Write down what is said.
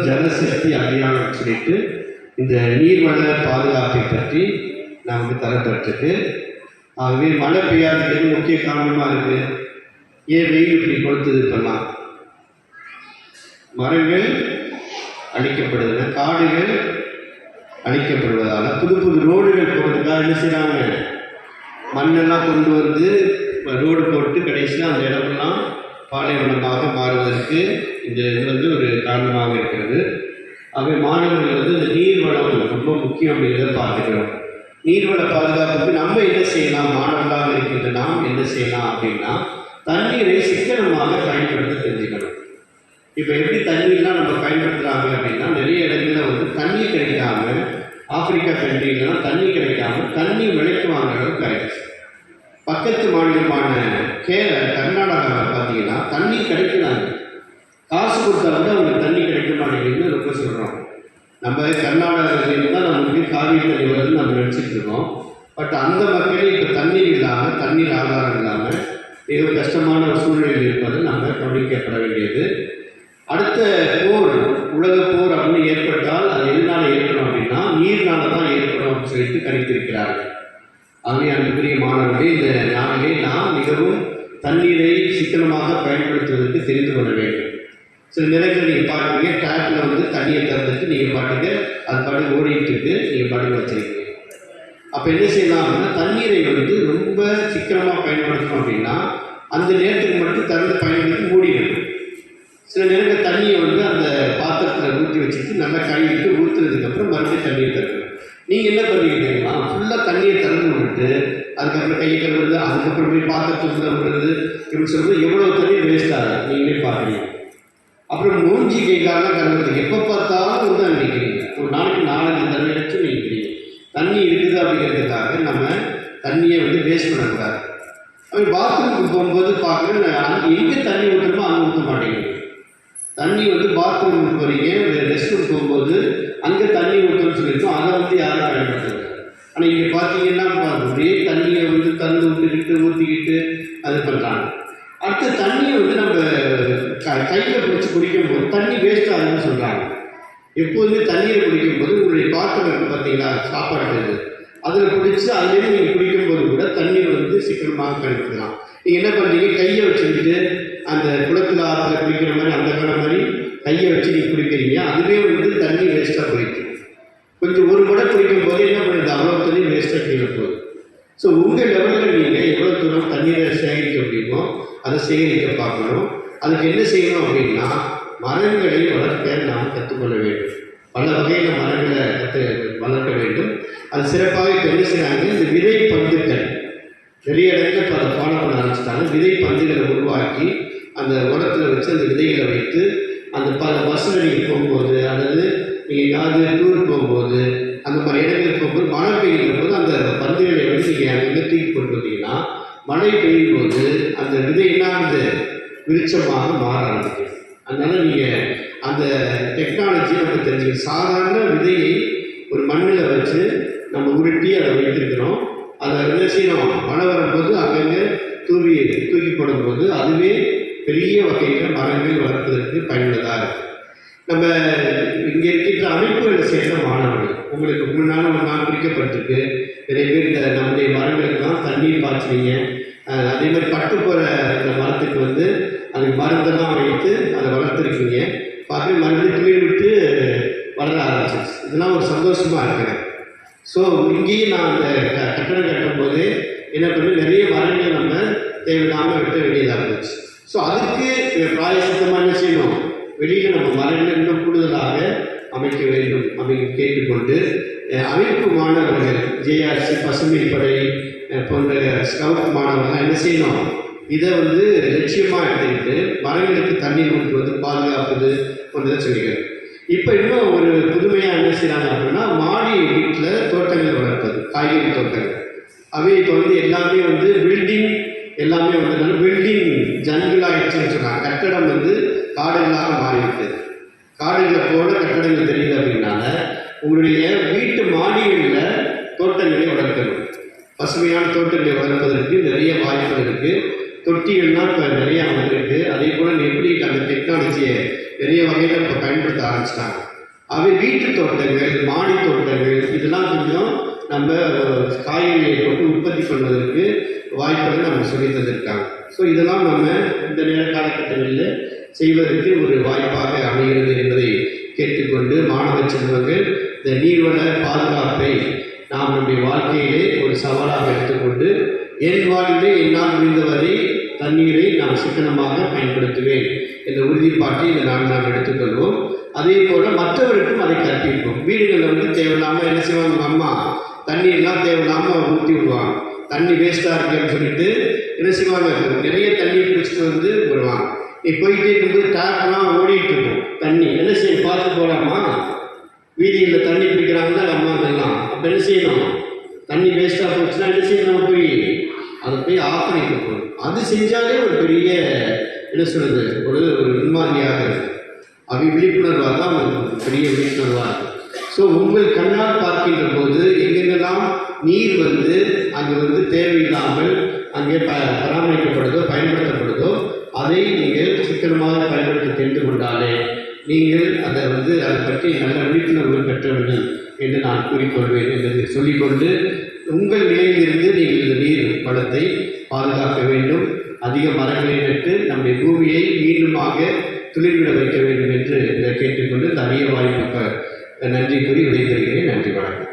ஜலசக்தி அபியானம் சொல்லிட்டு இந்த நீர்வள பாதுகாப்பை பற்றி நான் தரப்பட்டிருக்கு. ஆகவே மழை பெய்யாததுக்கு முக்கிய காரணமாக இருக்குது. ஏன் வெயில் இப்படி கொடுத்தது? இப்பெல்லாம் மரங்கள் அழிக்கப்படுதுன்னா, காடுகள் அழிக்கப்படுவதால் புது புது ரோடுகள் போகிறதுக்காக என்ன செய்கிறாங்க, மண்ணெல்லாம் கொண்டு வந்து ரோடு போட்டு கடைசியாக அந்த இடமெல்லாம் பாலைவனமாக மாறுவதற்கு இந்த இது ஒரு காரணமாக இருக்கிறது. ஆகவே மாணவர்கள் இந்த நீர்வளம் ரொம்ப முக்கியம் அப்படிங்கிறத பார்த்துக்கிறோம். நீர்வள பாதுகாப்புக்கு நம்ம என்ன செய்யலாம், மாணவர்களாக இருக்கின்ற நாம் என்ன செய்யலாம் அப்படின்னா, தண்ணீரை சிக்கனமாக பயன்படுத்த தெரிஞ்சுக்கணும். இப்போ எப்படி தண்ணீர்லாம் நம்ம பயன்படுத்துகிறாங்க அப்படின்னா, நிறைய இடங்களில் தண்ணி கிடைக்காம, ஆப்பிரிக்கா கண்ட்ரிலாம் தண்ணி கிடைக்காம தண்ணி விலைக்கு வாங்குற அளவுக்கு ஆயிடுச்சு. பக்கத்து மாநிலமான கர்நாடகாவில் பார்த்தீங்கன்னா தண்ணி கிடைக்கிறாங்க, காசு கொடுத்தா கூட அவங்களுக்கு தண்ணி கிடைக்க மாட்டேங்குதுன்னு ரொம்ப சொல்கிறோம். நம்ம கர்நாடகாவிலேருந்து தான் நமக்கு காவிரி தண்ணி வருதுன்னு நம்ம நினச்சிட்டு இருக்கோம். பட் அந்த மக்களே இப்போ தண்ணீர் இல்லாமல், தண்ணீர் ஆதாரம் இல்லாமல் மிக கஷ்டமான ஒரு சூழ்நிலையில் இருப்பது நம்ம கவனிக்கப்பட வேண்டியது. அடுத்த போர், உலக போர் அப்படின்னு ஏற்பட்டால் அது எதனால் ஏற்படும் அப்படின்னா நீர்னால தான் ஏற்படும் அப்படின்னு சொல்லிட்டு கணித்திருக்கிறார்கள். ஆகவே அன்புக்குரிய மாணவர்களே, இந்த நாளிலே நாம் மிகவும் தண்ணீரை சிக்கனமாக பயன்படுத்துவதற்கு தெரிந்து கொள்ள வேண்டும். சில நேரங்கள் நீங்கள் பார்க்குறீங்க, டேப்பில் தண்ணியை திறந்துட்டு நீங்கள் பாட்டுக்கு அது பாட்டுக்கு ஓடிட்டு நீங்கள் பாட்டுக்கு வச்சுருக்கீங்க. அப்போ என்ன செய்யலாம் அப்படின்னா, தண்ணீரை ரொம்ப சிக்கனமாக பயன்படுத்தணும் அப்படின்னா அந்த நேரத்துக்கு மட்டும் திறந்து பயன்படுத்தி மூடிடணும். சில நேரங்கள் தண்ணியை அந்த பாத்திரத்தில் ஊற்றி வச்சுட்டு நல்லா கழுவிட்டு ஊற்றுனதுக்கப்புறம் மறுபடியும் தண்ணியை திறக்கணும். நீங்கள் என்ன பண்ணிக்கிட்டீங்கன்னா, ஃபுல்லாக தண்ணியை திறந்து விட்டுட்டு அதுக்கப்புறம் கையை கழுவுறது, அதுக்கப்புறம் போய் பாத்திரத்துக்குள்ள விடுறது, இப்படி சொல்கிறது எவ்வளோ தண்ணி வேஸ்ட் ஆகுது நீங்களே பார்க்குறீங்க. அப்புறம் மூஞ்சி கைக்காலாம் கழுவுறது எப்போ பார்த்தாலும் தான் நினைக்கிறீங்க. ஒரு நாளைக்கு 4-5 தண்ணி வச்சு நினைக்கிறீங்க. தண்ணி இருக்குது அப்படிங்கிறதுக்காக நம்ம தண்ணியை வேஸ்ட் பண்ணக்கூடாது. அப்படி பாத்ரூமுக்கு போகும்போது பார்க்குறேன், எங்கே தண்ணி ஊற்றணுமோ அங்கே ஊற்ற மாட்டேங்குது. தண்ணி பாத்ரூமுக்கு போகிறீங்க, ரெஸ்ட் ரூம் போகும்போது அங்கே தண்ணி ஊற்றணும்னு சொல்லியிருக்கோம், அதை யாரும் பயன்படுத்துறது. ஆனால் இங்கே பார்த்தீங்கன்னா ஒரே தண்ணியை திறந்து விட்டுக்கிட்டு ஊற்றிக்கிட்டு அது பண்ணுறாங்க. அடுத்த தண்ணியை நம்ம கையில் பிடிச்சி குடிக்கும்போது தண்ணி வேஸ்ட் ஆகுதுன்னு சொல்கிறாங்க. எப்போதுமே தண்ணியை குடிக்கும்போது உங்களுடைய பாத்திரம் இருக்குது பார்த்தீங்களா, சாப்பாடு இருக்குது, அதில் பிடிச்சி அதுலேருந்து நீங்கள் குடிக்கும்போது கூட தண்ணீர் சிக்கனமாக பயன்படுத்தலாம். நீங்கள் என்ன பண்ணுறீங்க, கையை வச்சுக்கிட்டு அந்த குளத்தில் ஆற்றுல குடிக்கிற மாதிரி அந்த காலம் மாதிரி கையை வச்சு நீங்கள் குடிக்கிறீங்க, அதுவே தண்ணி வேஸ்ட்டாக போயிடுச்சு. கொஞ்சம் ஒரு முறை குடிக்கும் போது என்ன பண்ணுறது, அவ்வளோ தண்ணி வேஸ்ட்டாக கீழே போகுது. ஸோ உங்கள் லெவலில் நீங்கள் எவ்வளோ தூரம் தண்ணீரை சேகரிக்க முடியுமோ அதை சேகரிக்க பார்க்கணும். அதுக்கு என்ன செய்யணும் அப்படின்னா, மரங்களை வளர்க்க நாம் கற்றுக்கொள்ள வேண்டும். பல வகையில் மரங்களை வளர்க்க வேண்டும். அது சிறப்பாக இப்போ என்ன செய்கிறாங்க, இந்த விதை பந்துகள் நிறைய இடத்துல இப்போ அதை ஃபாலோ பண்ண ஆரம்பிச்சிட்டாங்க. விதை பந்துகளை உருவாக்கி அந்த உரத்தில் வச்சு அந்த விதைகளை வைத்து அந்த பஸ்ஸில் நீங்கள் போகும்போது, அல்லது நீங்கள் எங்காவது டூர் போகும்போது, அந்த மாதிரி இடங்களுக்கு போகும்போது மழை பெய்கிற போது அந்த பந்துகளை நீங்கள் அங்கே தூக்கி கொண்டு வந்தீங்கன்னா மழை பெய்யும் போது அந்த விதை என்னாவது விருட்சமாக மாற ஆரம்பிக்கும். அதனால் நீங்கள் அந்த டெக்னாலஜியை நம்ம தெரிஞ்சுக்கணும். சாதாரண விதையை ஒரு மண்ணில் வச்சு நம்ம உருட்டி அதை வைத்திருக்கிறோம். அதை என்ன செய்யணும், மழை வரும்போது அங்கங்கே தூக்கி போடும்போது அதுவே பெரிய வகையில் மரங்கள் வளர்ப்பதற்கு பயனுள்ளதாக இருக்குது. நம்ம இங்கே இருக்கின்ற அமைப்புகளை சேர்ந்த மாணவர்கள், உங்களுக்கு முன்னாள் ஒரு நாள் குறிக்கப்பட்டிருக்கு. நிறைய பேர் இந்த நம்முடைய மரங்களுக்கெல்லாம் தண்ணீர் பாய்ச்சினீங்க. அதே மாதிரி பட்டு போகிற இந்த மரத்துக்கு அதுக்கு மருந்தெல்லாம் வைத்து அதை வளர்த்துருக்கீங்க. பார்த்து மருந்து கீழ் விட்டு வளர ஆரம்பிச்சிருச்சு. இதெல்லாம் ஒரு சந்தோஷமாக இருக்கிறேன். ஸோ இங்கேயும் நான் அந்த கட்டடம் கட்டும்போது என்ன பண்ணி நிறைய மரங்கள் நம்ம தேவையில்லாமல் வெட்ட வேண்டியதாக இருந்துச்சு. ஸோ அதுக்கு பிராயசித்தமாக என்ன செய்யணும், வெளியில் நம்ம மரங்கள் இன்னும் கூடுதலாக அமைக்க வேண்டும் அப்படின்னு கேட்டுக்கொண்டு, அமைப்பு மாணவர்கள் ஜேஆர்சி, பசுமை படை போன்ற ஸ்கவுட் மாணவர்கள்லாம் என்ன செய்யணும், இதை லட்சியமாக எடுத்துக்கிட்டு மரங்களுக்கு தண்ணீர் ஊற்றுவது, பாதுகாப்பது போன்றதை சொல்லிக்கிறேன். இப்போ இன்னும் ஒரு புதுமையாக என்ன செய்கிறாங்க அப்படின்னா, மாடி வீட்டில் தோட்டங்கள் வளர்ப்பது, காய்கறி தோட்டங்கள். அவை இப்போ எல்லாமே பில்டிங் எல்லாமே பில்டிங் ஜங்கிள் ஆகிடுச்சுன்னு சொன்னாங்க. கட்டடம் காடுகளாக மாறிவிட்டது. காடுகளை போல கட்டடங்கள் தெரியுது அப்படின்னால உங்களுடைய வீட்டு மாடிகளில் தோட்டங்களை வளர்க்கணும். பசுமையான தோட்டங்களை வளர்ப்பதற்கு நிறைய வாய்ப்புகள் இருக்குது. தொட்டிகள்லாம் இப்போ நிறையா வந்திருக்கு. அதே போல் எப்படி அந்த டெக்னாலஜியை நிறைய வகையில் இப்போ பயன்படுத்த ஆரம்பிச்சு ஆரம்பிச்சிட்டாங்க. அவை வீட்டு தோட்டங்கள், மாடி தோட்டங்கள் இதெல்லாம் கொஞ்சம் நம்ம காய்கறியை போட்டு உற்பத்தி பண்ணுவதற்கு வாய்ப்புகள் நம்ம சொல்லி தந்திருக்காங்க. ஸோ இதெல்லாம் நம்ம இந்த நேர காலகட்டங்களில் செய்வதற்கு ஒரு வாய்ப்பாக அமைகிறது என்பதை கேட்டுக்கொண்டு, மாணவ செல்வங்கள் இந்த நீர்வள பாதுகாப்பை நாம் நம்முடைய வாழ்க்கையிலே ஒரு சவாலாக எடுத்துக்கொண்டு, என் வாழ்விலே என்னால் முடிந்தவரை தண்ணீரை நாம் சிக்கனமாக பயன்படுத்துவேன் என்ற உறுதிப்பாட்டை இந்த நாள் நாம் எடுத்துக்கொள்வோம். அதே போல் மற்றவருக்கும் அதை கற்பிப்போம். வீடுகளில் வந்து தேவையில்லாமல் என்ன செய்வாங்க, அம்மா தண்ணீர்லாம் தேவையில்லாமல் ஊற்றி விடுவாங்க. தண்ணி வேஸ்ட்டாக இருக்குன்னு சொல்லிட்டு என்ன செய்வாங்க, நிறைய தண்ணி பிடிச்சிட்டு வந்து வருவாங்க. நீ போயிட்டே இருக்கும்போது டேப்லாம் ஓடிட்டு இருக்கும், தண்ணி என்ன செய்யணும் பார்த்து போகலாமா? வீதிகளில் தண்ணி பிடிக்கிறாங்கன்னா அம்மாங்கெல்லாம் அப்போ என்ன செய்யணும், தண்ணி வேஸ்ட்டாக போச்சுன்னா என்ன செய்யணும், போய் அதை போய் ஆஃப் பண்ணிட்டு போகணும். அது செஞ்சாலே ஒரு பெரிய என்ன சொல்கிறது, ஒரு முன்மாதிரியாக இருக்கும். அவை விழிப்புணர்வாக தான் ஒரு பெரிய விழிப்புணர்வாக இருக்கும். ஸோ உங்கள் கண்ணால் பார்க்கின்ற போது எங்கெங்கெல்லாம் நீர் வந்து அங்கே வந்து தேவையில்லாமல் அங்கே பராமரிக்கப்படுதோ பயன்படுத்தப்படுதோ அதை நீங்கள் சிக்கனமாக பயன்படுத்த தெரிந்து கொண்டாலே நீங்கள் அதை பற்றி நல்ல விழிப்புணர்வு பெற்றவர்கள் என்று நான் கூறிக்கொள்வேன் என்று சொல்லிக்கொண்டு, உங்கள் நிலையிலிருந்து நீங்கள் இந்த நீர் வளத்தை பாதுகாக்க வேண்டும். அதிக மரங்களை நட்டு நம்முடைய பூமியை மீண்டுமாக துளிர்விட வைக்க வேண்டும் என்று கேட்டுக்கொண்டு இந்த அரிய வாய்ப்புக்கு நன்றி கூறி விடைபெறுகிறேன். நன்றி, வணக்கம்.